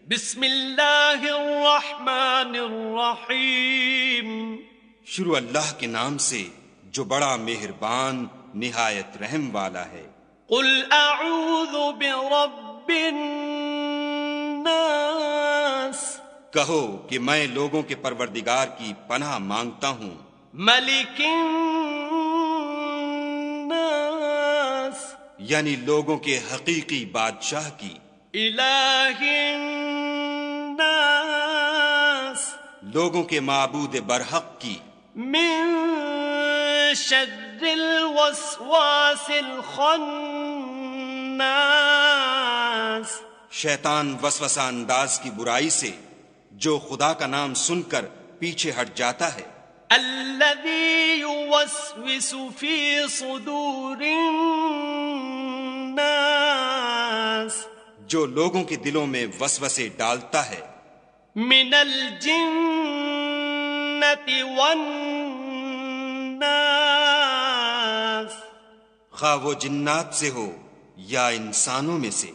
بسم اللہ الرحمن الرحیم، شروع اللہ کے نام سے جو بڑا مہربان نہایت رحم والا ہے۔ قل اعوذ برب الناس، کہو کہ میں لوگوں کے پروردگار کی پناہ مانگتا ہوں، ملک الناس، یعنی لوگوں کے حقیقی بادشاہ کی، الہ الناس، لوگوں کے معبود برحق کی، من شر الوسواس الخناس، شیطان وسوسہ انداز کی برائی سے جو خدا کا نام سن کر پیچھے ہٹ جاتا ہے، الذی یوسوس فی صدور الناس، جو لوگوں کے دلوں میں وسوسے ڈالتا ہے، من الجنۃ والناس، خواہ وہ جنات سے ہو یا انسانوں میں سے۔